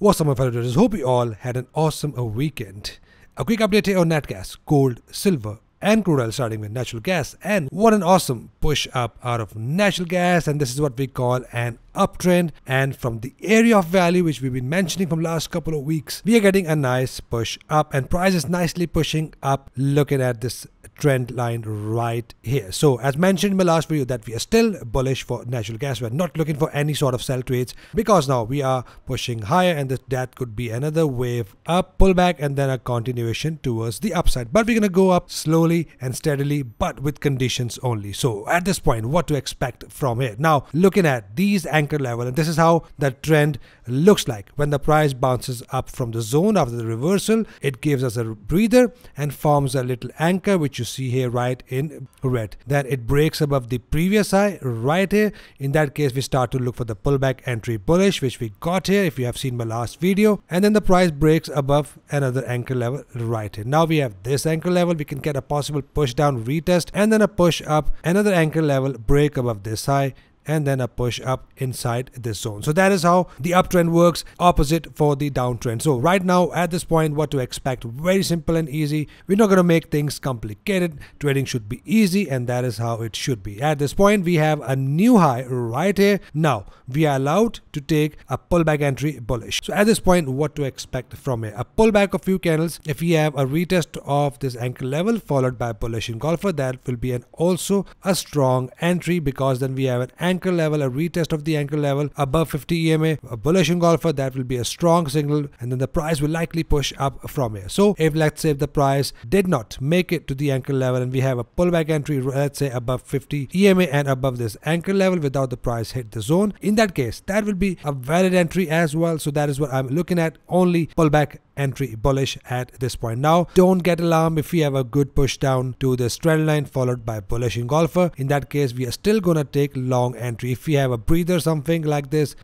What's up, my fellow traders? Hope you all had an awesome weekend. A quick update here on nat gas, gold, silver, and crude oil, starting with natural gas. And what an awesome push up out of natural gas, and this is what we call an uptrend. And from the area of value, which we've been mentioning from last couple of weeks, we are getting a nice push up, and price is nicely pushing up, looking at this trend line right here. So as mentioned in my last video, that we are still bullish for natural gas. We're not looking for any sort of sell trades, because now we are pushing higher, and that could be another wave up, pullback, and then a continuation towards the upside. But we're gonna go up slowly and steadily, but with conditions only. So at this point, what to expect from here? Now, looking at these anchor level, and this is how the trend looks like when the price bounces up from the zone after the reversal. It gives us a breather and forms a little anchor, which you see here right in red. Then it breaks above the previous high right here. In that case, we start to look for the pullback entry bullish, which we got here if you have seen my last video. And then the price breaks above another anchor level right here. Now we have this anchor level. We can get a possible push down retest, and then a push up, another anchor level, break above this high, and then a push up inside this zone. So that is how the uptrend works, opposite for the downtrend. So right now at this point, what to expect? Very simple and easy. We're not going to make things complicated. Trading should be easy, and that is how it should be. At this point, we have a new high right here. Now we are allowed to take a pullback entry bullish. So at this point, what to expect from here? A pullback of few candles. If we have a retest of this anchor level followed by a bullish engulfer, that will be also a strong entry, because then we have an anchor level, a retest of the anchor level above 50 EMA, a bullish engulfer, that will be a strong signal, and then the price will likely push up from here. So if, let's say, if the price did not make it to the anchor level and we have a pullback entry, let's say above 50 EMA and above this anchor level without the price hit the zone, in that case that will be a valid entry as well. So that is what I'm looking at, only pullback entry bullish at this point. Now don't get alarmed if we have a good push down to this trend line followed by bullish engulfer. In that case, we are still gonna take long entry. If we have a breather, something like this,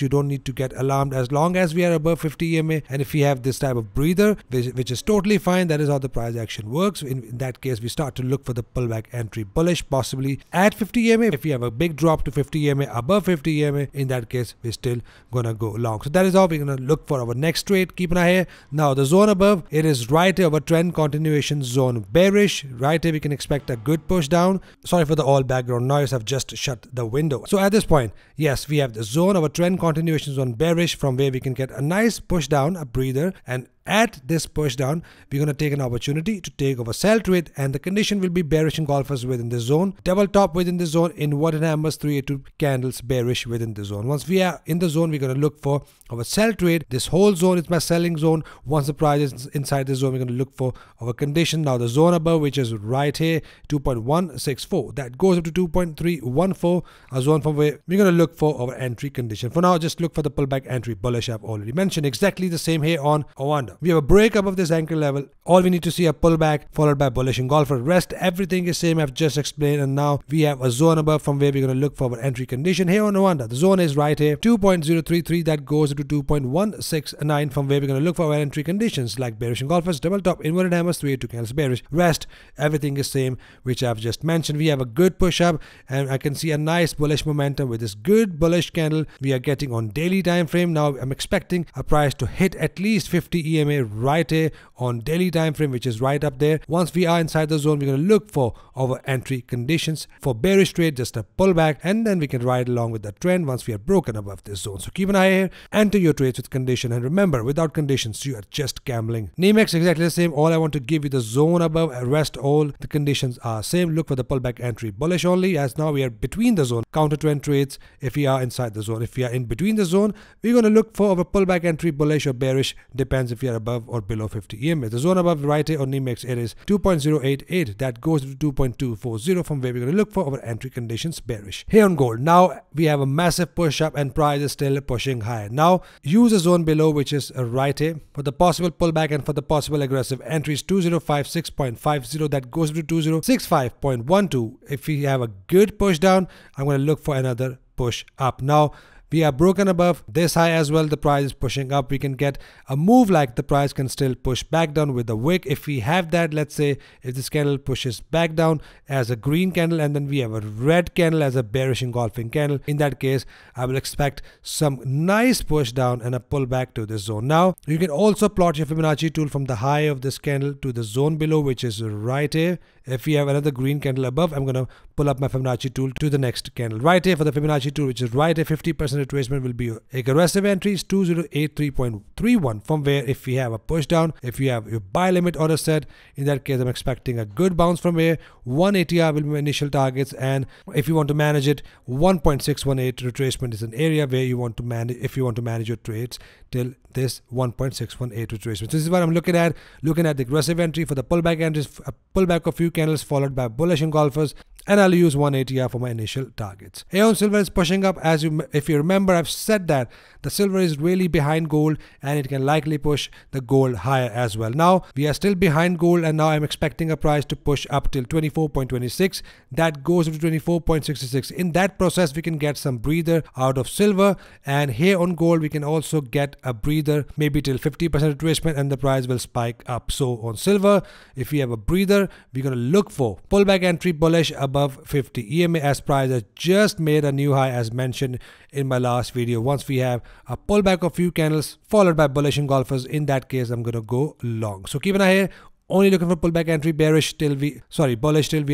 you don't need to get alarmed as long as we are above 50 EMA. And if we have this type of breather, which is totally fine, that is how the price action works. In that case, we start to look for the pullback entry bullish, possibly at 50 EMA. If we have a big drop to 50 EMA, above 50 EMA, in that case we're still gonna go long. So that is how we're gonna look for our next trade. Keep an eye here. Now the zone above, it is right here, our trend continuation zone bearish. Right here we can expect a good push down. Sorry for the all background noise, I've just shut the window. So at this point, yes, we have the zone, our trend continuation zone bearish, from where we can get a nice push down, a breather, and at this push down, we're going to take an opportunity to take over sell trade, and the condition will be bearish engulfers within the zone, double top within the zone, inverted hammers, 382 candles bearish within the zone. Once we are in the zone, we're going to look for our sell trade. This whole zone is my selling zone. Once the price is inside the zone, we're going to look for our condition. Now the zone above, which is right here, 2.164, that goes up to 2.314, a zone from where we're going to look for our entry condition. For now, just look for the pullback entry bullish. I've already mentioned exactly the same here on Awanda. We have a break above this anchor level. All we need to see a pullback followed by bullish engulfer. Rest everything is same I've just explained, and now we have a zone above from where we're going to look for our entry condition here on Awanda. The zone is right here, 2.033, that goes to 2.169, from where we're going to look for our entry conditions like bearish engulfers, double top, inverted hammers, 382 candles bearish. Rest everything is same which I've just mentioned. We have a good push up, and I can see a nice bullish momentum with this good bullish candle we are getting on daily time frame. Now I'm expecting a price to hit at least 50 EMA right here on daily time frame, which is right up there. Once we are inside the zone, we're going to look for our entry conditions. For bearish trade, just a pullback, and then we can ride along with the trend once we are broken above this zone. So keep an eye here, enter your trades with condition, and remember, without conditions you are just gambling. NEMEX exactly the same. All I want to give you the zone above, rest all the conditions are same. Look for the pullback entry bullish only, as now we are between the zone. Counter trend trades if we are inside the zone. If we are in between the zone, we're going to look for our pullback entry bullish or bearish, depends if we are above or below 50 EMA. The zone above right here on NEMEX, it is 2.088, that goes to 2.240, from where we're going to look for our entry conditions bearish. Here on gold, now we have a massive push up and price is still pushing higher. Now use the zone below, which is right here, for the possible pullback and for the possible aggressive entries. 2056.50, that goes to 2065.12. If we have a good push down, I'm going to look for another push up. Now we are broken above this high as well. The price is pushing up. We can get a move like the price can still push back down with the wick. If we have that, let's say if this candle pushes back down as a green candle and then we have a red candle as a bearish engulfing candle, in that case I will expect some nice push down and a pullback to this zone. Now you can also plot your Fibonacci tool from the high of this candle to the zone below, which is right here. If we have another green candle above, I'm going to pull up my Fibonacci tool to the next candle right here. For the Fibonacci tool, which is right here, 50% retracement will be aggressive entries 2083.31, from where if we have a push down, if you have your buy limit order set, in that case I'm expecting a good bounce from here. 180R will be my initial targets, and if you want to manage it, 1.618 retracement is an area where you want to manage if you want to manage your trades till this 1.618 retracement. So this is what I'm looking at the aggressive entry. For the pullback entries, a pullback of few candles followed by bullish engulfers, and I'll use 180R for my initial targets. Here on silver is pushing up. If you remember, I've said that the silver is really behind gold and it can likely push the gold higher as well. Now we are still behind gold, and now I'm expecting a price to push up till 24.26. That goes up to 24.66. In that process, we can get some breather out of silver, and here on gold we can also get a breather maybe till 50% retracement and the price will spike up. So on silver, if we have a breather, we're going to look for pullback entry bullish above 50 EMA, as price has just made a new high as mentioned in my last video. Once we have a pullback of few candles followed by bullish engulfers, in that case I'm going to go long. So keep an eye here. Only looking for pullback entry bullish till we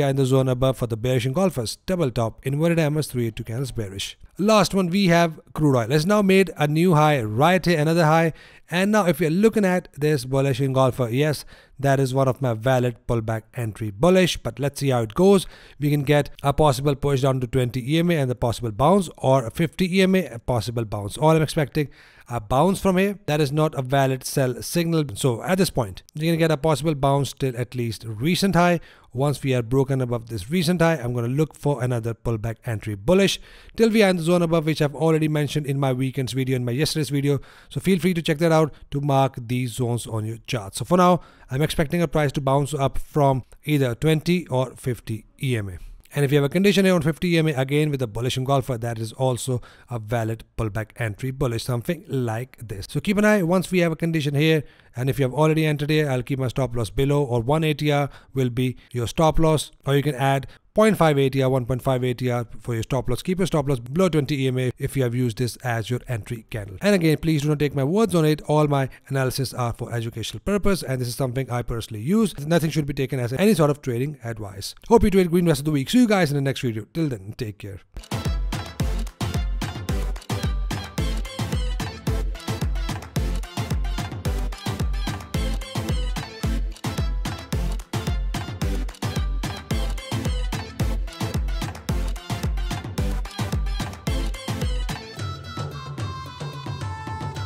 are in the zone above for the bearish engulfers. Double top, inverted hammers, 382 candles bearish. Last one, we have crude oil. It's now made a new high right here, another high. And now if you're looking at this bullish engulfer, yes, that is one of my valid pullback entry bullish, but let's see how it goes. We can get a possible push down to 20 EMA and the possible bounce, or a 50 EMA, a possible bounce. All I'm expecting a bounce from here. That is not a valid sell signal. So at this point, you're going to get a possible bounce till at least recent high. Once we are broken above this recent high, I'm going to look for another pullback entry bullish till we are in the zone above, which I've already mentioned in my weekends video, in my yesterday's video. So feel free to check that out to mark these zones on your chart. So for now, I'm expecting a price to bounce up from either 20 or 50 EMA. And if you have a condition here on 50 EMA, again with a bullish engulfer, that is also a valid pullback entry bullish, something like this. So keep an eye once we have a condition here. And if you have already entered here, I'll keep my stop loss below, or 180R will be your stop loss, or you can add 0.5 ATR, 1.5 ATR for your stop loss. Keep your stop loss below 20 EMA if you have used this as your entry candle. And again, please do not take my words on it. All my analysis are for educational purpose, and this is something I personally use. Nothing should be taken as any sort of trading advice. Hope you trade green rest of the week. See you guys in the next video. Till then, take care.